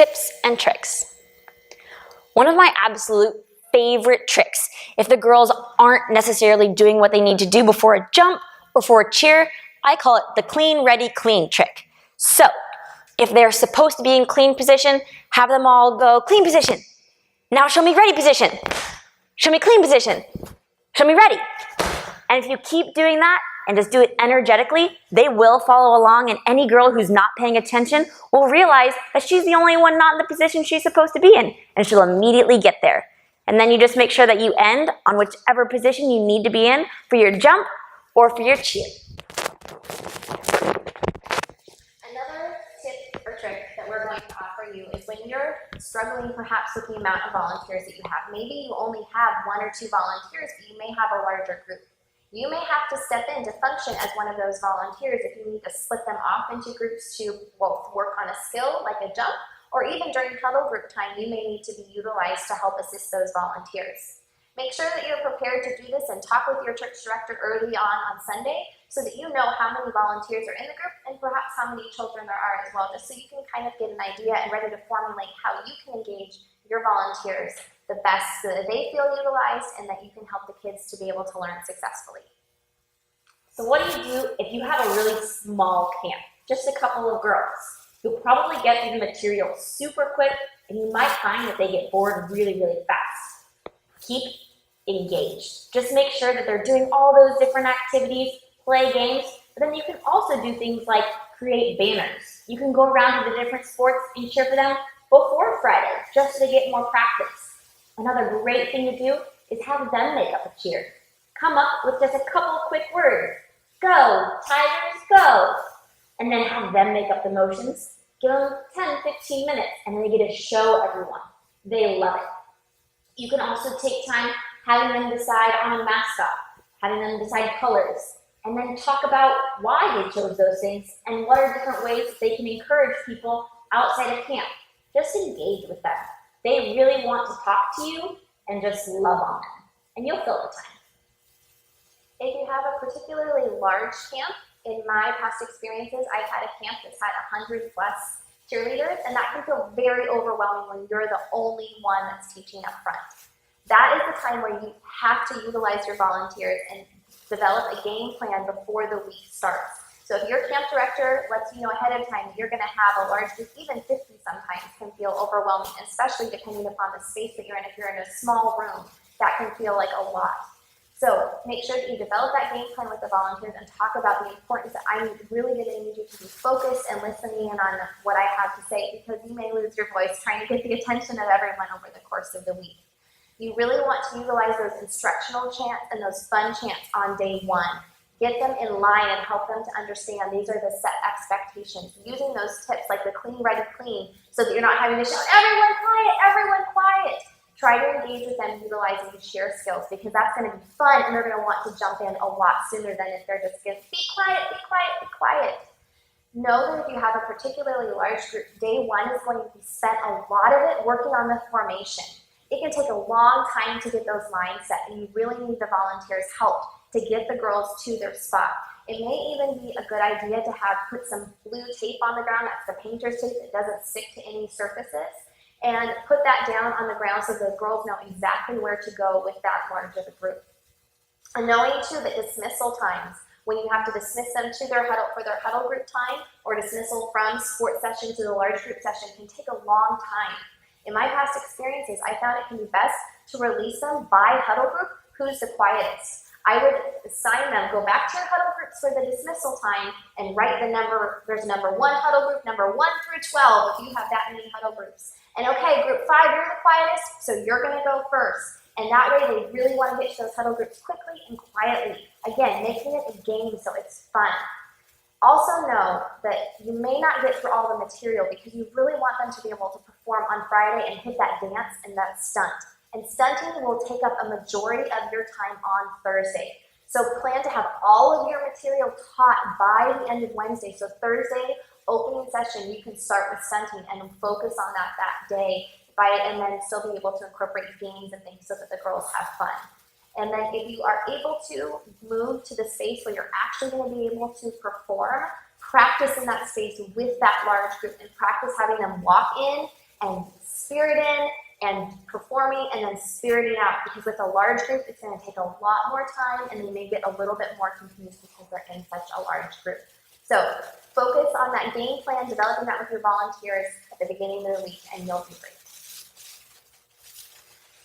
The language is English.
tips and tricks. One of my absolute favorite tricks, if the girls aren't necessarily doing what they need to do before a jump or for a cheer, I call it the clean, ready, clean trick. So, if they're supposed to be in clean position, have them all go clean position. Now show me ready position. Show me clean position. Show me ready. And if you keep doing that and just do it energetically, they will follow along, and any girl who's not paying attention will realize that she's the only one not in the position she's supposed to be in, and she'll immediately get there. And then you just make sure that you end on whichever position you need to be in for your jump or for your cheer. Another tip or trick that we're going to offer you is when you're struggling perhaps with the amount of volunteers that you have. Maybe you only have 1 or 2 volunteers, but you may have a larger group. You may have to step in to function as one of those volunteers if you need to split them off into groups to work on a skill like a jump, or even during huddle group time, you may need to be utilized to help assist those volunteers. Make sure that you're prepared to do this and talk with your church director early on Sunday so that you know how many volunteers are in the group and perhaps how many children there are as well, just so you can kind of get an idea and ready to formulate how you can engage your volunteers the best so that they feel utilized and that you can help the kids to be able to learn successfully. So what do you do if you have a really small camp, just a couple of girls? You'll probably get through the material super quick, and you might find that they get bored really, really fast. Keep engaged. Just make sure that they're doing all those different activities, play games, but then you can also do things like create banners. You can go around to the different sports and cheer for them before Friday, just so they get more practice. Another great thing to do is have them make up a cheer. Come up with just a couple quick words. Go, Tigers, go! And then have them make up the motions. Give them 10, 15 minutes, and then they get to show everyone. They love it. You can also take time having them decide on a mascot, having them decide colors, and then talk about why they chose those things and what are different ways that they can encourage people outside of camp. Just engage with them. They really want to talk to you and just love on them, and you'll fill the time. If you have a particularly large camp, in my past experiences, I've had a camp that's had 100+ cheerleaders, and that can feel very overwhelming when you're the only one that's teaching up front. That is the time where you have to utilize your volunteers and develop a game plan before the week starts. So if your camp director lets you know ahead of time you're going to have a large group, even 50 sometimes can feel overwhelming, especially depending upon the space that you're in. If you're in a small room, that can feel like a lot. So make sure that you develop that game plan with the volunteers and talk about the importance that I'm really going to need you to be focused and listening in on what I have to say, because you may lose your voice trying to get the attention of everyone over the course of the week. You really want to utilize those instructional chants and those fun chants on day 1. Get them in line and help them to understand these are the set expectations. Using those tips like the clean, ready, clean, so that you're not having to shout, everyone quiet, everyone quiet. Try to engage with them utilizing the share skills, because that's going to be fun and they're going to want to jump in a lot sooner than if they're just going to be quiet, be quiet, be quiet. Know that if you have a particularly large group, day 1 is going to be spent a lot of it working on the formation. It can take a long time to get those lines set, and you really need the volunteers' help to get the girls to their spot. It may even be a good idea to put some blue tape on the ground. That's the painter's tape that doesn't stick to any surfaces, and put that down on the ground so the girls know exactly where to go with that large of a group. And knowing too that dismissal times, when you have to dismiss them to their huddle for their huddle group time, or dismissal from sports session to the large group session, can take a long time. In my past experiences, I found it can be best to release them by huddle group, who's the quietest. I would assign them, go back to your huddle groups for the dismissal time and write the number, there's number 1 huddle group, number 1 through 12 if you have that many huddle groups. And okay, group 5, you're the quietest, so you're gonna go first. And that way they really want to get to those huddle groups quickly and quietly. Again, making it a game so it's fun. Also know that you may not get through all the material because you really want them to be able to perform on Friday and hit that dance and that stunt. And stunting will take up a majority of your time on Thursday. So plan to have all of your material taught by the end of Wednesday. So Thursday, opening session, you can start with stunting and focus on that day, and then still be able to incorporate games and things so that the girls have fun. And then if you are able to move to the space where you're actually going to be able to perform, practice in that space with that large group and practice having them walk in and spirit in and performing and then spiriting out, because with a large group, it's going to take a lot more time and they may get a little bit more confused because they're in such a large group. So focus on that game plan, developing that with your volunteers at the beginning of the week, and you'll do great.